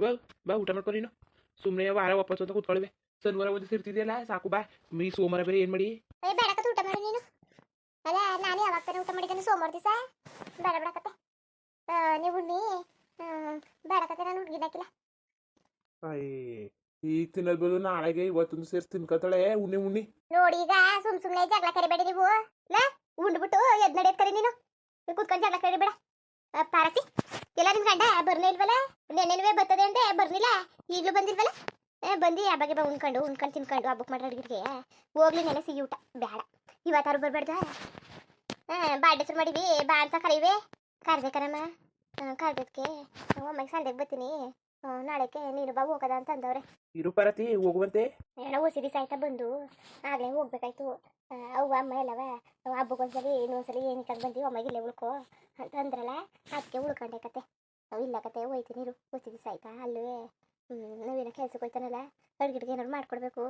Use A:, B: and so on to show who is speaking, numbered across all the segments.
A: ಬಾ ಬಾ ಊಟ ಮಾಡ್ಕೊ ನೀನು ಸುಮ್ಮನೆ ವಾರ ವಾಪಸ್ ಅಂತ ಕೂತ್ಕೊಳ್ವೆ ಶನಿವಾರ ಒಂದು ಸೇರ್ತಿದೆಯಲ್ಲ ಸಾಕು ಬಾ ಮೀ ಸೋಮವಾರ ಬೇರೆ ಏನು ಮಾಡಿ
B: ಬೇಡಕತ್ತೆ ಊಟ ಮಾಡು ನೀನು. ಅಲ್ಲ ನಾನು ಯಾವಾಗ ತಾನೆ ಊಟ ಮಾಡಿದ್ದೇನೆ ಸೋಮವಾರ ದಿವಸ. ಬೇಡ ಬೇಡಕತ್ತೆ ನೀವು ಉಣ್ಣಿ. ಬೇಡಕತ್ತೆ ನಾನು ಹುಡುಗಿನಾಕಿಲ್ಲ.
A: ಈಗ ತಿನ್ನಲ್ಬೋದು ನಾಳೆಗೆ ಇವತ್ತೊಂದು ಸೇರ್ಸಿ ತಿನ್ಕೊತಾಳೆ ಉಣ್ಣಿ ಉಣ್ಣಿ
B: ನೋಡಿ ಈಗ ಸುಮ್ನೆ ಜಗಳ ಕರಿಬೇಡಿ ನೀವು. ಲಾ ಉಂಡ್ಬಿಟ್ಟು ಎದ್ ನಡೆಯದ್ ಕರಿ ನೀನು. ಕೂತ್ಕೊಂಡು ಜಗಳ ಕರಿಬೇಡ. ಪಾರತಿ ಎಲ್ಲ ನಿಮ್ ಗಂಡ ಬರ್ನೇ ಇಲ್ವಲ್ಲ? ನೆನ್ನೆನುವೆ ಬರ್ತದೆ ಅಂತೆ ಬರ್ನಿಲ್ಲ, ಈಗಲೂ ಬಂದಿಲ್ವಲ್ಲ? ಬಂದು ಆ ಬಗ್ಗೆ ಉಣ್ಕೊಂಡು ತಿನ್ಕೊಂಡು ಹಬ್ಬಕ್ಕೆ ಮಾಡೋ ಅಡುಗೆಗೆ ಹೋಗ್ಲಿ. ನೆನೆ ಸಿಗಿ ಊಟ ಬೇಡ ಇವತ್ತಾರು ಬರ್ಬೇಡ್ದ. ಬಾಡ್ ಹೆಸರು ಮಾಡಿವಿ ಬಾ ಅಂತ ಕರೀವೆ. ಕರ್ಬೇಕನಮ್ಮ ಕರ್ದಕ್ಕೆ ಒಮ್ಮೆಗೆ ಸಂಡೆಗೆ ಬರ್ತೀನಿ. ನಾಳೆಗೆ ನೀನು ಬಾ ಹೋಗದ ಅಂತ ಅಂದವ್ರೆ.
A: ಇರು ಪಾರತಿ ಹೋಗುವಂತೆ.
B: ಏನೋ ಹೊಸಿ ದಿವಸ ಆಯ್ತಾ ಬಂದು ಆಗಲೇ ಹೋಗ್ಬೇಕಾಯ್ತು. ಅವ್ವ ಅಮ್ಮ ಎಲ್ಲವ ಹಬ್ಬಕ್ಕೊಂದ್ಸಲಿ ಇನ್ನೊಂದ್ಸಲಿ ಏನಕ್ಕೆ ಬಂದು ಅಮ್ಮಗೆ ಇಲ್ಲೇ ಉಳ್ಕೊ ಅಂತ ಅಂದ್ರಲ್ಲ, ಅದಕ್ಕೆ ಉಳ್ಕೊಂಡೆ ಕತೆ. ಇಲ್ಲ ಕತೆ ಹೋಯ್ತೀನಿ ಇರು. ಹೊಸಿ ದಿವಸ ಆಯ್ತಾ ಅಲ್ಲೂ ನಾವೇನೋ ಕೆಲ್ಸಕ್ಕೆ ಹೋಯ್ತಾನಲ್ಲ ಅಡ್ಗಿಡ್ಗೆ ಏನಾದ್ರು ಮಾಡ್ಕೊಡ್ಬೇಕು.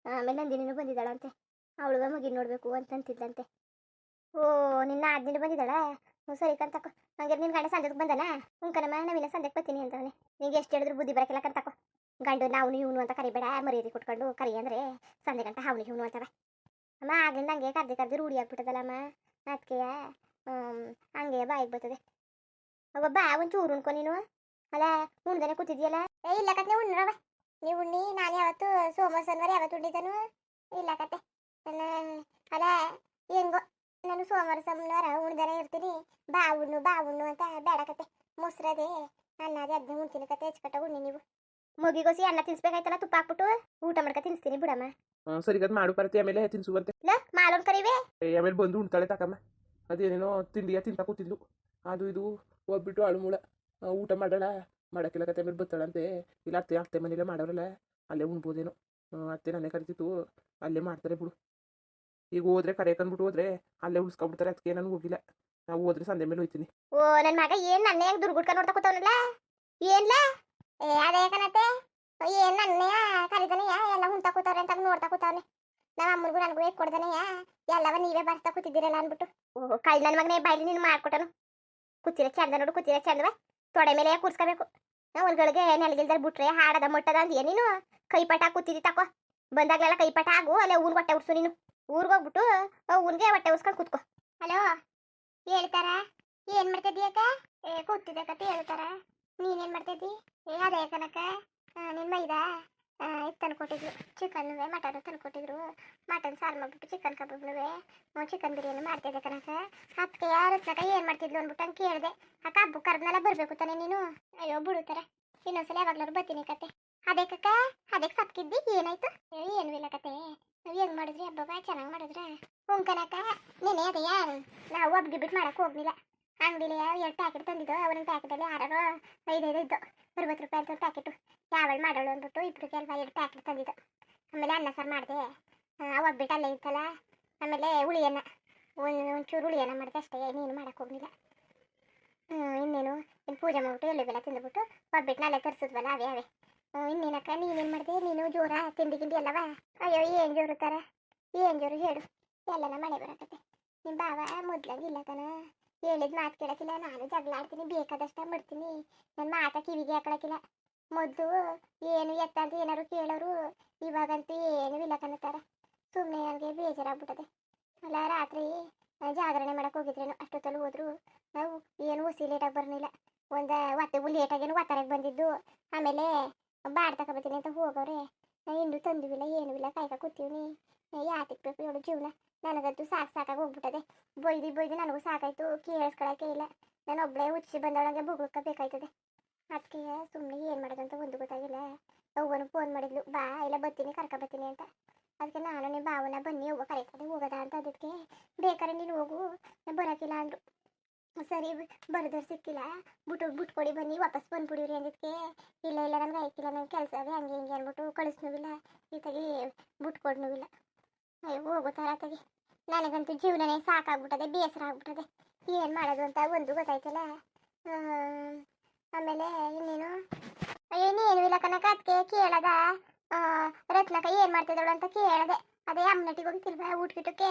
B: ಆಮೇಲೆ ನಂದಿನಿನೂ ಬಂದಿದ್ದಾಳಂತೆ, ಅವಳಿಗೆ ಮಗಿನ ನೋಡಬೇಕು ಅಂತಂತಿದ್ಲಂತೆ. ಓ ನಿನ್ನ ಆದ್ನಿನ ಬಂದಿದ್ದಾಳ? ಸರಿ ಕಂತಕೋ. ಹಂಗೆ ನಿನ್ನ ಗಂಡ ಸಂಜೆಗೆ ಬಂದನ ಉಂಕನಮ್ಮ ನಾವಿನ್ನ ಸಂಜೆಗೆ ಬರ್ತೀನಿ ಅಂತವನೆ. ನಿಂಗೆ ಎಷ್ಟು ಹೇಳಿದ್ರು ಬುದ್ಧಿ ಬರಕಿಲ್ಲ ಕಂತಕೋ. ಗಂಡು ನಾವು ಇವನು ಅಂತ ಕರಿಬೇಡ, ಮರ್ಯಾದೆ ಕೊಟ್ಕೊಂಡು ಕರಿ ಅಂದರೆ ಸಂಜೆ ಗಂಟ ಅವನಿಗೆ ಇವನು ಅಂತವೆ. ಅಮ್ಮ ಆಗ್ಲಿಂದ ಹಂಗೆ ಕರ್ದಿ ರೂಢಿ ಆಗ್ಬಿಟ್ಟದಲ್ಲಮ್ಮ. ಅದಕ್ಕೆ ಹಂಗೆ ಬಾಯಿಗೆ ಬರ್ತದೆ. ಬಾ ಒಂಚೂರು ಉಣ್ಕೊ ನೀನು. ಅಲ್ಲ ಉಣ್ದಾನೆ ಕೂತಿದ್ಯಲ್ಲ. ಇಲ್ಲ ಕತೆ ಉಣ್ರವ ನೀವು ಉಣ್ಣಿ. ನಾನು ಯಾವತ್ತು ಸೋಮವಾರ ಶನಿವಾರ ಯಾವತ್ತು ಉಂಡಿದ್ದನು ಇಲ್ಲ ಕತೆ. ಅಲ್ಲ ಹೆಂಗೋ ನಾನು ಸೋಮವಾರ ಶನಿವಾರ ಉಣ್ದಾನೆ ಇರ್ತೀನಿ. ಬಾ ಉಣ್ಣು ಅಂತ ಬೇಡ ಕತೆ. ಮೊಸರದೆ ಅನ್ನದೇ ಅದನ್ನ ಉಣ್ತೀನಿ ಕತೆ. ಹೆಚ್ಚು ಕಟ್ಟ ಉಣ್ಣಿ ನೀವು. ಮುಗಿಗೋಸಿ ಅನ್ನ ತಿನ್ಸ್ಬೇಕಾಯ್ತಲ್ಲ, ತುಪ್ಪ ಹಾಕ್ಬಿಟ್ಟು ಊಟ ಮಾಡ್ಕ ತಿನ್ಸ್ತೀನಿ ಬಿಡಮ್ಮ.
A: ಸರಿ ಅದು ಮಾಡು ಪಾರತಿ, ಆಮೇಲೆ ತಿನ್ಸುವಂತೆ.
B: ಇಲ್ಲ ಮಾಲೋನ್ ಕರಿವೆ
A: ಆಮೇಲೆ ಬಂದು ಉಣ್ತಾಳೆ ತಕಮ್ಮ. ಅದೇನೇನೋ ತಿಂಡಿಯ ತಿಂತ ಕೂತಿದ್ಲು, ಅದು ಇದು ಹೋಗ್ಬಿಟ್ಟು ಅಳುಮೂಳ ಊಟ ಮಾಡೋಣ ಮಾಡೋಕ್ಕಿಲ್ಲ ಕತೆ. ಆಮೇಲೆ ಬರ್ತಾಳಂತೆ. ಇಲ್ಲ ಅತ್ತೆ ಮನೇಲೆ ಮಾಡೋರಲ್ಲ ಅಲ್ಲೇ ಉಣ್ಬೋದೇನೋ. ಅತ್ತೆ ನಾನೇ ಕರಿತಿತ್ತು, ಅಲ್ಲೇ ಮಾಡ್ತಾರೆ ಬಿಡು. ಈಗ ಹೋದ್ರೆ ಕರೆಯಕಂದ್ಬಿಟ್ಟು ಹೋದ್ರೆ ಅಲ್ಲೇ ಉಳಿಸ್ಕೊಬಿಡ್ತಾರೆ. ಅದಕ್ಕೆ ನಾನು ಹೋಗಿಲ್ಲ. ನಾವು ಹೋದ್ರೆ ಸಂಜೆ ಮೇಲೆ ಹೋಯ್ತೀನಿ.
B: ಓ ನನ್ನ ಮಗ ಏನ್ ನನ್ನೇ ಹೆಂಗ್ ದುರ್ಗುಡ್ಕ ನೋಡ್ತಾ ಕೂತವನಲ್ಲ ಏನ್ಲ? ಅದೇ ಕಣತೆ ಏನ್ ನನ್ನೇ ಕರಿದನೆಯ ಎಲ್ಲ ಹುಂತಾ ಕೂತವ್ರೆ ಅಂತ ನೋಡ್ತಾ ಕೂತವ್ನೆ. ನಮ್ಮ ಅಮ್ಮನಿಗೂ ನನಗೂ ಹೇಗೆ ಕೊಡ್ದನೆಯ ಎಲ್ಲವ ನೀವೇ ಬರ್ತಾ ಕೂತಿದ್ದೀರಲ್ಲ ಅನ್ಬಿಟ್ಟು. ಓಹ್ ಕಳ್ ನನ್ನ ಮಗನೇ ಬಾಯ್ಲಿ ನೀನು ಮಾಡ್ಕೊಟ್ಟನು. ಕೂತಿರ ಚಂದ ನೋಡು, ಕೂತಿರ ಚಂದವ ತೊಡೆ ಮೇಲೆ ಕೂರ್ಸ್ಕೋಬೇಕು. ಒಂದ್ಗಳಿಗೆ ನೆಲಗಿಲ್ದಲ್ಲಿ ಬಿಟ್ರೆ ಹಾಡದ ಮೊಟ್ಟದ ಅಂದ್ಯ ನೀನು. ಕೈಪಟ ಕೂತಿದ್ದಿ ತಕೋ. ಬಂದಾಗ್ಲೆಲ್ಲ ಕೈಪಟ ಆಗು, ಅಲ್ಲೇ ಊನ್ ಹೊಟ್ಟೆ ಉಡ್ಸು ನೀನು. ಊರ್ಗೆ ಹೋಗ್ಬಿಟ್ಟು ಊನ್ಗೆ ಹೊಟ್ಟೆ ಉಡ್ಸ್ಕೊಂಡು ಕೂತ್ಕೋ. ಹಲೋ ಹೇಳ್ತಾರ ಏನ್ ಮಾಡ್ತಿದ್ದೀಯಕ್ಕ? ಕೂತಿದ್ದೆ ಕತೆ ಹೇಳ್ತಾರ. ನೀನೇನ್ ಮಾಡ್ತಿದ್ದಿ? ಅದೇ ಕನಕ ನಿನ್ ಮೈದ ತಂದ್ಕೊಟ್ಟಿದ್ರು ಚಿಕನ್ ಮಟನ್ ತಂದ್ಕೊಟ್ಟಿದ್ರು. ಮಟನ್ ಸಾರು ಮಾಡ್ಬಿಟ್ಟು ಚಿಕನ್ ಕಬಾಬ್ನುವೆ ಚಿಕನ್ ಬಿರಿಯಾನಿ ಮಾಡ್ತಿದ್ದೆ ಕನಕ. ಅದಕ್ಕೆ ರತ್ನಕ ಏನ್ ಮಾಡ್ತಿದ್ಲು ಅಂದ್ಬಿಟ್ಟು ಹಂಗೆ ಕೇಳಿದೆ. ಅಕ್ಕ ಹಬ್ಬ ಕರ್ದನೆಲ್ಲ ಬರ್ಬೇಕು ತಾನೆ ನೀನು? ಅಯ್ಯೋ ಬಿಡುತ್ತಾರೆ ಇನ್ನೊಂದ್ಸಲ ಯಾವಾಗ್ಲಾರು ಬರ್ತೀನಿ ಕತೆ. ಅದೇ ಕಕ್ಕ ಅದಕ್ಕೆ ಸಪ್ಕಿದ್ದಿ ಏನಾಯ್ತು? ಏನು ಇಲ್ಲ ಕತೆ. ನಾವು ಹೆಂಗ್ ಮಾಡಿದ್ರಿ ಹಬ್ಬ? ಚೆನ್ನಾಗಿ ಮಾಡಿದ್ರ ಕನಕ. ನೀನೇ ಅದೆಯಾ ನಾವು ಹಬ್ಗೆ ಬಿಟ್ಟು ಮಾಡಕ್ ಹೋಗ್ಲಿಲ್ಲ. ಅಂಗಡಿಲಿ 2 ಪ್ಯಾಕೆಟ್ ತಂದಿದ್ದು. ಒಂದೊಂದು ಪ್ಯಾಕೆಟಲ್ಲಿ 5 ಇದ್ದು 60 ರೂಪಾಯಿ ಅಂತ ಪ್ಯಾಕೆಟು. ಯಾವಳು ಮಾಡೋಳು ಅಂದ್ಬಿಟ್ಟು ಇಬ್ಬರಿಗೆ ಅಲ್ವಾ 2 ಪ್ಯಾಕೆಟ್ ತಂದಿದ್ದು. ಆಮೇಲೆ ಅನ್ನ ಸಾರು ಮಾಡಿದೆ. ಒಬ್ಬಿಟ್ಟು ಅಲ್ಲೇ ಇತ್ತಲ್ಲ. ಆಮೇಲೆ ಹುಳಿಯನ್ನ ಒಂಚೂರು ಹುಳಿಯನ್ನ ಮಾಡಿದೆ ಅಷ್ಟೇ. ನೀನು ಮಾಡಕ್ಕೆ ಹೋಗ್ಲಿಲ್ಲ. ಇನ್ನೇನು ಇನ್ನು ಪೂಜೆ ಮಾಡ್ಬಿಟ್ಟು ಎಳ್ಳು ತಿಂದ್ಬಿಟ್ಟು ಒಬ್ಬಿಟ್ಟು ಅಲ್ಲೇ ತರಿಸಿದ್ವಲ್ಲ ಅವೇ. ಇನ್ನೇನಕ್ಕ ನೀನೇನು ಮಾಡಿದೆ? ನೀನು ಜೋರ ತಿಂಡಿ ಎಲ್ಲವ? ಅಯ್ಯೋ ಏನು ಜೋರು ತರ ಏನು ಜೋರು ಹೇಳು. ಎಲ್ಲನ ಮಳೆ ಬರಕತ್ತೆ. ನಿಮ್ಮ ಬಾವ ಮೊದ್ಲಾಗಿಲ್ಲ ಕಣ. ಹೇಳಿದ ಮಾತು ಕೇಳಕ್ಕಿಲ್ಲ. ನಾನು ಜಗಳ ಆಡ್ತೀನಿ, ಬೇಕಾದಷ್ಟ ಮಾಡ್ತೀನಿ. ನನ್ನ ಮಾತ ಕಿವಿಗೆ ಹಾಕೊಳಕ್ಕಿಲ್ಲ. ಮೊದಲು ಏನು ಎತ್ತ ಅಂತ ಏನಾರು ಕೇಳೋರು, ಇವಾಗಂತೂ ಏನೂ ಇಲ್ಲ ಕನ್ನತ್ತಾರೆ. ಸುಮ್ಮನೆ ನನಗೆ ಬೇಜಾರಾಗ್ಬಿಟ್ಟದೆ. ಅಲ್ಲ ರಾತ್ರಿ ಜಾಗರಣೆ ಮಾಡಕ್ಕೆ ಹೋಗಿದ್ರೇನು ಅಷ್ಟೊತ್ತಲ್ಲಿ ಹೋದ್ರು. ನಾವು ಏನು ಹುಸಿ ಲೇಟಾಗಿ ಬರ್ನಿಲ್ಲ. ಒತ್ತು ಲೇಟಾಗೇನು ಒತ್ತರಕ್ಕೆ ಬಂದಿದ್ದು. ಆಮೇಲೆ ಬಾಡ್ ತಗೊಬತ್ತೀನಿ ಅಂತ ಹೋಗೋರೆ. ಇನ್ನೂ ತಂದುವಿಲ್ಲ ಏನೂ ಇಲ್ಲ, ಕಾಯ್ಕ ಕೂತೀವಿ. ಯಾತಿಕ್ ಬೇಕು ಹೇಳು ಜೀವನ? ನನಗಂತೂ ಸಾಕಾಗಿ ಹೋಗ್ಬಿಟ್ಟದೆ. ಬೊಯ್ದು ನನಗೂ ಸಾಕಾಯ್ತು. ಕೇಳಿಸ್ಕೊಳಕ್ಕೆ ಇಲ್ಲ. ನಾನು ಒಬ್ಬಳೇ ಹುಚ್ಚಿ ಬಂದವಳಂಗೆ ಬುಗ್ಳಕ್ಕ ಬೇಕಾಯ್ತದೆ. ಅದಕ್ಕೆ ಸುಮ್ಮನೆ ಏನು ಮಾಡೋದಂತ ಒಂದು ಗೊತ್ತಾಗಿಲ್ಲ. ಅವ್ವನು ಫೋನ್ ಮಾಡಿದ್ಲು, ಬಾ ಇಲ್ಲ ಬರ್ತೀನಿ ಕರ್ಕೊಬತ್ತೀನಿ ಅಂತ. ಅದಕ್ಕೆ ನಾನು ನಿಮ್ಮ ಭಾವನ ಬನ್ನಿ ಹೋಗೋ ಕರೀತದೆ ಹೋಗೋದ ಅಂತ. ಅದಕ್ಕೆ ಬೇಕಾದ್ರೆ ನೀನು ಹೋಗು, ಬರೋಕ್ಕಿಲ್ಲ ಅಂದರು. ಸರಿ ಬರೋದವ್ರು ಸಿಕ್ಕಿಲ್ಲ, ಬಿಟ್ಕೊಡಿ ಬನ್ನಿ ವಾಪಸ್ ಬಂದ್ಬಿಡಿವ್ರಿ ಅಂದಿದ್ದಕ್ಕೆ ಇಲ್ಲ ನನಗೆ ಆಯ್ಕಿಲ್ಲ, ನನ್ನ ಕೆಲಸ ಅದೇ ಹಂಗೆ ಹಿಂಗೆ ಅಂದ್ಬಿಟ್ಟು ಕಳಿಸ್ನೂ ಈತಾಗಿ ಬಿಟ್ಕೊಡ್ನೂ ಇಲ್ಲ. ಅಯ್ಯೋ ಹೋಗೋ ತರಾತಾಗಿ ನನಗಂತೂ ಜೀವನನೇ ಸಾಕಾಗ್ಬಿಟ್ಟದೆ, ಬೇಸರ ಆಗ್ಬಿಟ್ಟದೆ. ಏನು ಮಾಡೋದು ಅಂತ ಒಂದು ಗೊತ್ತಾಯ್ತಲ್ಲ. ಆಮೇಲೆ ಇನ್ನೇನು ಇನ್ನೇನು ಇಲ್ಲ ಕನಕ. ಅದಕ್ಕೆ ಕೇಳದ ರತ್ನಕ ಏನು ಮಾಡ್ತಿದ್ದಳು ಅಂತ ಕೇಳದೆ. ಅದೇ ಅಮ್ಮನಟ್ಟಿಗೆ ಹೋಗ್ತಿಲ್ವಾ ಊಟಕ್ಕೆ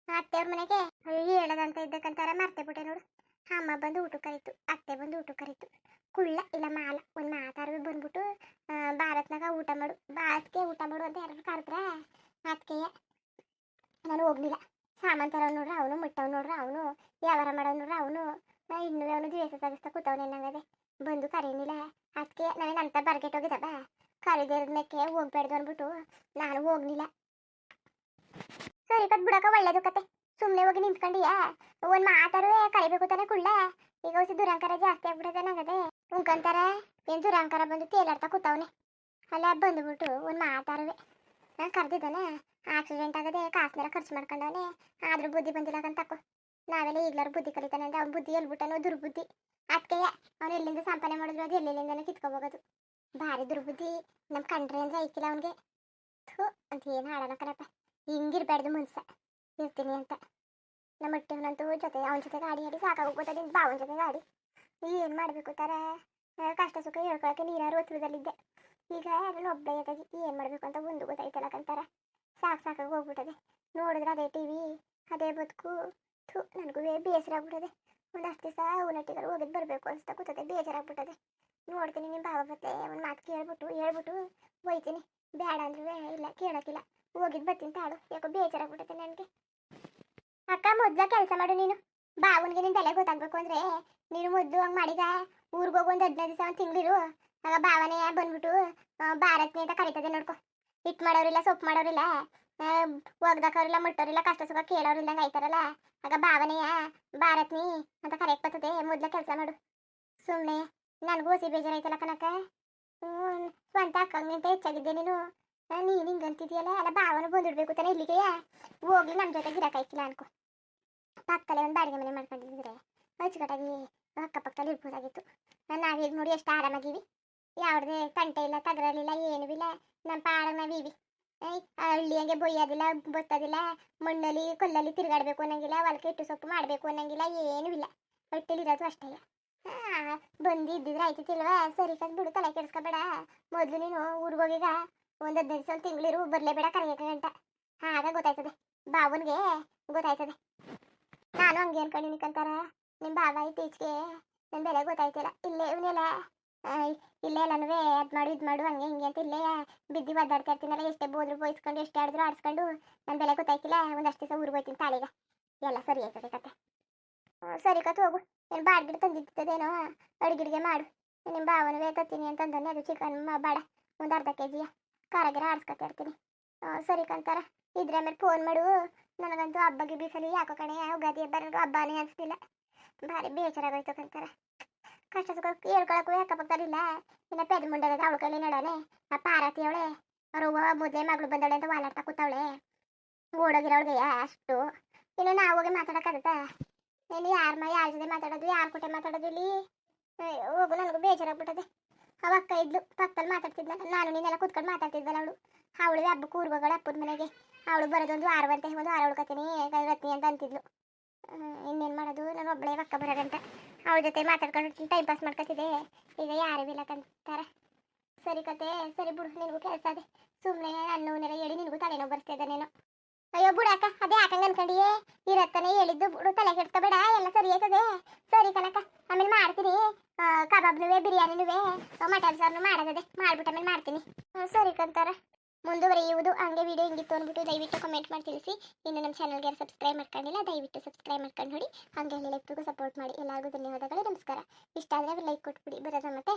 B: ಅತ್ತೆಯವ್ರ ಮನೆಗೆ? ಅಯ್ಯೋ ಹೇಳದಂತ ಇದ್ದಕ್ಕಂತಾರ ಮರ್ತೆ ಬಿಟ್ಟೆ ನೋಡು. ಅಮ್ಮ ಬಂದು ಊಟಕ್ಕೆ ಕರೀತು, ಅತ್ತೆ ಬಂದು ಊಟಕ್ಕೆ ಕರೀತು. ಕುಳ್ಳ ಇಲ್ಲ ಮಾಲ ಒಂದು ಮಾತಾರು ಬಂದ್ಬಿಟ್ಟು ಭಾರತ್ನಾಗ ಊಟ ಮಾಡು ಅದಕ್ಕೆ ಊಟ ಮಾಡು ಅಂತ ಯಾರು ಕರೆದ್ರ ಅದಕ್ಕೆ ನಾನು ಹೋಗ್ಲಿಲ್ಲ. ಸಾಮಾನು ತರವ್ ನೋಡ್ರಿ ಅವನು, ಮುಟ್ಟವ್ ನೋಡ್ರಿ ಅವನು, ವ್ಯವಹಾರ ಮಾಡವ್ ನೋಡ್ರಿ ಅವನು, ಇನ್ನೂ ಅವನು ದ್ವೇಷ ಸಾಗಿಸ್ತಾ ಕೂತವನೆ ನಂಗದೆ. ಬಂದು ಕರೀನಿಲ್ಲ. ಅದಕ್ಕೆ ನನಗೆ ಅಂತ ಬರ್ಗೆಟ್ಟೋಗಿದ್ದವ. ಕರಿದಿರ್ದಕ್ಕೆ ಹೋಗ್ಬೇಡ್ದು ಅಂದ್ಬಿಟ್ಟು ನಾನು ಹೋಗ್ಲಿಲ್ಲ. ಸರಿ ಕತ್ ಬಿಡಕ ಒಳ್ಳೇದು ಕತೆ. ಸುಮ್ಮನೆ ಹೋಗಿ ನಿಂತ್ಕೊಂಡಿಯಾ ಒಂದು ಮಾತಾರು ಕರಿಬೇಕು ತಾನೆ ಕುಳ್ಳ. ಈಗ ಹೊಸ ದುರಂಕಾರ ಜಾಸ್ತಿ ಆಗ್ಬಿಡದೆ ನಂಗದೆ. ಉಂಕಂತಾರ ಏನು ದುರಂಕಾರ ಬಂದು ತೇಲಾಡ್ತಾ ಕೂತವನೆ. ಅಲ್ಲ ಬಂದುಬಿಟ್ಟು ಒಂದು ಮಾತಾರುವೆ ನಾನು ಕರೆದಿದ್ದಾನೆ. ಆಕ್ಸಿಡೆಂಟ್ ಆಗದೆ ಕಾಸನ್ನೆಲ್ಲ ಖರ್ಚು ಮಾಡ್ಕೊಂಡವನೆ. ಆದ್ರೂ ಬುದ್ಧಿ ಬಂದಿಲ್ಲ ತಕೋ. ನಾವೆಲ್ಲ ಈಗ್ಲಾರು ಬುದ್ಧಿ ಕಲಿತಾನೆ ಅಂದ್ರೆ ಅವ್ನ ಬುದ್ಧಿ ಎಲ್ಬಿಟ್ಟನೋ ದುರ್ಬುದ್ಧಿ. ಅದಕ್ಕೆ ಅವ್ನು ಎಲ್ಲಿಂದ ಸಂಪಾದನೆ ಮಾಡಿದ್ರು ಅದು ಎಲ್ಲೆಲ್ಲಿಂದನೇ ಕಿತ್ಕೋಬೋಗೋದು. ಭಾರಿ ದುರ್ಬುದ್ಧಿ. ನಮ್ಮ ಕಂಡ್ರೆ ಅಂದ್ರೆ ಐಕಿಲ್ಲ ಅವನಿಗೆ. ಥೂ ಅಂತ ಏನು ಹಾಡೋಣ ಕಣಪ್ಪ. ಹಿಂಗಿರ್ಬಾರ್ದು ಮನ್ಸ ಇರ್ತೀನಿ ಅಂತ. ನಮ್ಮ ಮಟ್ಟಿನಂತೂ ಜೊತೆ ಅವನ ಜೊತೆ ಗಾಡಿ ಆಡಿ ಸಾಕಾಗೋಗ್ಬೋದ ಬಾವನ ಜೊತೆ ಗಾಡಿ. ಏನು ಮಾಡಬೇಕು ತರ ಕಷ್ಟ ಸುಖ ಹೇಳ್ಕೊಳಕ್ಕೆ ನೀರಾರು ಒತ್ತರದಲ್ಲಿದ್ದೆ. ಈಗ ಅದನ್ನು ಒಬ್ಬೈತಾಗಿ ಏನು ಮಾಡಬೇಕು ಅಂತ ಒಂದು ಗೊತ್ತಾಯ್ತಲ್ಲಕ್ಕಂತಾರ. ಸಾಕಾಗಿ ಹೋಗ್ಬಿಟ್ಟದೆ. ನೋಡಿದ್ರೆ ಅದೇ ಟಿ ವಿ ಅದೇ ಬದುಕು. ಥೂ ನನಗೂ ಬೇಸರ ಆಗ್ಬಿಟ್ಟದೆ. ಒಂದಷ್ಟು ದಿವಸ ಉನ್ನಟ್ಟಿಗಳು ಹೋಗಿದ್ದು ಬರಬೇಕು ಅನ್ಸ್ತಾ ಕೂತದೆ. ಬೇಜಾರಾಗ್ಬಿಟ್ಟದೆ. ನೋಡ್ತೀನಿ ನಿಮ್ಮ ಭಾವ ಬತ್ತೆ ಒಂದು ಮಾತು ಹೇಳ್ಬಿಟ್ಟು ಹೋಯ್ತೀನಿ. ಬೇಡ ಅಂದ್ರೆ ಇಲ್ಲ ಕೇಳೋಕ್ಕಿಲ್ಲ. ಹೋಗಿದ್ದು ಬರ್ತೀನಿ ತಾಳು. ಯಾಕೋ ಬೇಜಾರಾಗ್ಬಿಟ್ಟದೆ ನನಗೆ. ಅಕ್ಕ ಮೊದ್ಲ ಕೆಲಸ ಮಾಡು ನೀನು. ಬಾವನ್ಗೆ ನಿನ್ನ ಬೆಲೆ ಗೊತ್ತಾಗ್ಬೇಕು ಅಂದ್ರೆ ನೀನು ಮೊದ್ಲು ಹಂಗೆ ಮಾಡಿದ. ಊರಿಗೆ ಹೋಗಿ ಒಂದು 15 ದಿವಸ ಒಂದು ತಿಂಗಳಿರು. ಆಗ ಭಾವನೆ ಬಂದ್ಬಿಟ್ಟು ಭಾರತ್ನಿ ಅಂತ ಕರಿತದೆ ನೋಡ್ಕೊ. ಹಿಟ್ಟು ಮಾಡೋರಿಲ್ಲ, ಸೊಪ್ಪು ಮಾಡೋರಿಲ್ಲ, ಒಗ್ದಕ್ಕವ್ರಿಲ್ಲ, ಮುಟ್ಟೋರಿಲ್ಲ, ಕಷ್ಟ ಸುಖ ಕೇಳೋರಿಲ್ದಂಗೆ ಆಯ್ತಾರಲ್ಲ. ಆಗ ಭಾವನೆಯ ಭಾರತ್ನಿ ಅಂತ ಕರೆಯಕ್ಕೆ ಬರ್ತದೆ. ಮೊದ್ಲ ಕೆಲಸ ಮಾಡು. ಸುಮ್ಮನೆ ನನಗೂ ಹೊಸಿ ಬೇಜಾರಾಯ್ತಲ್ಲ ಕನಕ. ಸ್ವಂತ ಅಕ್ಕಂಗಿಂತ ಹೆಚ್ಚಾಗಿದ್ದೆ ನೀನು. ನೀನು ಹಿಂಗಂತಿದ್ಯಲ್ಲ. ಅಲ್ಲ ಭಾವನ ಬಂದಿಡ್ಬೇಕು ತಾನೆ ಇಲ್ಲಿಗೆ. ಹೋಗ್ಲಿ ನಮ್ಮ ಜೊತೆ ಗಿರಾಕಾಯ್ಕಿಲ್ಲ ಅನ್ಕೋ. ಪಕ್ಕದಲ್ಲೇ ಒಂದು ಬಾಡಿಗೆ ಮನೆ ಮಾಡ್ಕೊಂಡಿದ್ರೆ ಅಚ್ಚುಕಟ್ಟಾಗಿ ಅಕ್ಕಪಕ್ಕದಲ್ಲಿ ಇರ್ಬೋದಾಗಿತ್ತು. ನಾವೀಗ ನೋಡಿ ಎಷ್ಟು ಆರಾಮಾಗಿವಿ. ಯಾವುದೇ ತಂಟೆ ಇಲ್ಲ, ತಗರಲಿಲ್ಲ, ಏನೂ ಇಲ್ಲ. ನಮ್ಮ ಪಾಡಾಗ ನಾವೀವಿ. ಹಳ್ಳಿ ಹಂಗೆ ಬೊಯ್ಯೋದಿಲ್ಲ, ಬತ್ತೋದಿಲ್ಲ. ಮಣ್ಣಲ್ಲಿ ಕೊಲ್ಲಲ್ಲಿ ತಿರುಗಾಡಬೇಕು ಅನ್ನಂಗಿಲ್ಲ. ಹೊಲಕ್ಕೆ ಇಟ್ಟು ಸೊಪ್ಪು ಮಾಡಬೇಕು ಅನ್ನಂಗಿಲ್ಲ. ಏನೂ ಇಲ್ಲ. ಹೊಟ್ಟೆಲಿರೋದು ಅಷ್ಟೇ. ಬಂದು ಇದ್ದಿದ್ರೆ ಆಯ್ತಿಲ್ವಾ. ಸರಿ ಕದ್ ಬಿಡು, ತಲೆ ಕೆಡಿಸ್ಕೊಬೇಡ. ಮೊದಲು ನೀನು ಊರಿಗೆ ಹೋಗೀಗ ಒಂದು 15 ದಿವಸ ಒಂದು ತಿಂಗಳಿರು. ಬರಲೇಬೇಡ ಕರೆಯಕ್ಕೆ ಗಂಟ. ಆಗ ಗೊತ್ತಾಯ್ತದೆ ಬಾವನ್ಗೆ ಗೊತ್ತಾಯ್ತದೆ. ನಾನು ಹಂಗೆ ಅನ್ಕೊಂಡಿನಿಕಂತಾರ. ನಿಮ್ಮ ಭಾವ ಇತ್ತೀಚೆಗೆ ನನ್ನ ಬೆಲೆ ಗೊತ್ತಾಯ್ತಿಲ್ಲ. ಇಲ್ಲೇ ಇವನೆಲ್ಲ ಇಲ್ಲೇ ಎಲ್ಲನೂ ಅದು ಮಾಡು ಇದು ಮಾಡು ಹಂಗೆ ಹಿಂಗೆ ಅಂತ ಇಲ್ಲೇ ಬಿದ್ದು ಒದ್ದಾಡ್ತಾ ಇರ್ತೀನಲ್ಲ. ಎಷ್ಟೇ ಬೋದ್ರು ಬೋಯಿಸ್ಕೊಂಡು ಎಷ್ಟೇ ಆಡಿದ್ರು ಆಡಿಸ್ಕೊಂಡು ನನ್ನ ಬೆಲೆ ಗೊತ್ತಾಯ್ತಿಲ್ಲ. ಒಂದಷ್ಟು ದಿವಸ ಊರಿಗೆ ಹೋಗ್ತೀನಿ ತಾಳಿಗ. ಎಲ್ಲ ಸರಿ ಆಯ್ತದೆ ಕತೆ. ಸರಿ ಕತೆ ಹೋಗು. ಏನು ಬಾಡ್ಗಿಡ ತಂದಿರ್ತದೇನೋ ಅಡುಗಿಡಿಗೆ ಮಾಡು. ನಿಮ್ಮ ಭಾವನವೇ ತತ್ತೀನಿ ಅಂತಂದಾನೆ. ಅದು ಚಿಕನ್ ಬೇಡ, ಒಂದು ಅರ್ಧ kg ಖಾರಗಿರ ಆಡಿಸ್ಕೊತಾ ಇರ್ತೀನಿ. ಸರಿ ಕಂತಾರ. ಇದ್ರೆ ಆಮೇಲೆ ಫೋನ್ ಮಾಡು. ನನಗಂತೂ ಹಬ್ಬಗೆ ಬೀಸಲಿ ಯಾಕೋ ಕಣೆ ಯುಗಾದಿ ಹಬ್ಬ ನನಗೂ ಹಬ್ಬನೇ ಅನಿಸ್ತಿಲ್ಲ. ಭಾರಿ ಬೇಜಾರಾಗೋಯ್ತು ಕಂತಾರ. ಕಷ್ಟ ಸುಖ ಹೇಳ್ಕೊಳಕ್ಕೂ ಅಕ್ಕಪಕ್ಕದಲ್ಲಿಲ್ಲ. ಇನ್ನು ಪೆದ್ ಮುಂಡದ ಅವಳ ಕೈಲಿ ನಡಾನೆ. ಆ ಪಾರತಿ ಅವಳೆ ಅವ್ರವ್ವ ಮೊದಲೇ ಮಗಳು ಬಂದವಳೆ ಅಂತ ವಾಲಾಡ್ತಾ ಕೂತವಳೆ. ಓಡೋಗಿರೋಳ್ಗೆ ಅಷ್ಟು. ಇನ್ನು ನಾವು ಹೋಗಿ ಮಾತಾಡೋಕ್ಕಾಗತ್ತಾ? ನೀನು ಯಾರ ಜೊತೆ ಮಾತಾಡೋದು, ಯಾರ ಕೊಟ್ಟೆ ಮಾತಾಡೋದು ಇಲ್ಲಿ? ಹೋಗು, ನನಗೂ ಬೇಜಾರಾಗ್ಬಿಟ್ಟದೆ. ಅವ ಅಕ್ಕ ಇದ್ಲು ಪಕ್ಕದಲ್ಲಿ ಮಾತಾಡ್ತಿದ್ಲ. ನಾನು ನೀನೆಲ್ಲ ಕೂತ್ಕೊಂಡು ಮಾತಾಡ್ತಿದ್ವಲ್ಲ ಅವಳು. ಅವಳು ಹಬ್ಬಕ್ಕೆ ಊರ್ಗೋಗಳ ಅಪ್ಪನ ಮನೆಗೆ. ಅವಳು ಬರೋದೊಂದು 6 ಗಂಟೆ, ಒಂದು 6 ಉಳ್ಕೊತೀನಿ ರತ್ನಿ ಅಂತ ಅಂತಿದ್ಲು. ಇನ್ನೇನು ಮಾಡೋದು, ನಾನು ಒಬ್ಬಳೇ ಅಕ್ಕ ಬರೋಗಂಟ ಅವಳ ಜೊತೆ ಮಾತಾಡ್ಕೊಂಡು ಟೈಮ್ ಪಾಸ್ ಮಾಡ್ಕೊತಿದ್ದೆ. ಈಗ ಯಾರೂ ಇಲ್ಲ ಕಂತಾರ. ಸರಿ ಕತೆ, ಸರಿ ಬಿಡು. ನಿನಗೂ ಕೆಲಸ ಅದೇ. ಸುಮ್ಮನೆ ಅನ್ನೋನೆಲ್ಲ ಹೇಳಿ ನಿನಗೂ ತಲೆನೋವು ಬರ್ತಾ ಇದ್ದಾನೇನೋ. ಅಯ್ಯೋ ಬಿಡಕ್ಕ, ಅದೇ ಹಾಕಂಗೆ ಅನ್ಕೊಂಡಿಯೇ ಇರತ್ತಾನೆ ಹೇಳಿದ್ದು. ಬಿಡು, ತಲೆ ಕೆಡ್ಸ್ಕೊಬೇಡ, ಎಲ್ಲ ಸರಿ ಆಯ್ತದೆ. ಸರಿ ಕನಕ, ಆಮೇಲೆ ಮಾಡ್ತೀನಿ. ಕಬಾಬ್ನುವೆ ಬಿರಿಯಾನಿನುವೆ ಮಟನ್ ಸಾರನು ಮಾಡೋದದೆ. ಮಾಡ್ಬಿಟ್ಟು ಆಮೇಲೆ ಮಾಡ್ತೀನಿ. ಸರಿ ಕಂತಾರ. ಮುಂದುವರಿಯುವುದು. ಹಂಗೆ ವಿಡಿಯೋ ಹಿಂಗಿತ್ತು ಅಂದ್ಬಿಟ್ಟು ದಯವಿಟ್ಟು ಕಮೆಂಟ್ ಮಾಡಿ ತಿಳಿಸಿ. ಇನ್ನು ನಮ್ಮ ಚಾನಲ್ಗೆ ಯಾರು ಸಬ್ಸ್ಕ್ರೈಬ್ ಮಾಡ್ಕೊಂಡಿಲ್ಲ ದಯವಿಟ್ಟು ಸಬ್ಸ್ಕ್ರೈಬ್ ಮಾಡ್ಕೊಂಡು ನೋಡಿ. ಹಾಗೆ ಎಲ್ಲರಿಗೂ ಸಪೋರ್ಟ್ ಮಾಡಿ. ಎಲ್ಲರಿಗೂ ಧನ್ಯವಾದಗಳು, ನಮಸ್ಕಾರ. ಇಷ್ಟ ಆದರೆ ಲೈಕ್ ಕೊಟ್ಬಿಡಿ. ಬರೋದ ಮತ್ತೆ.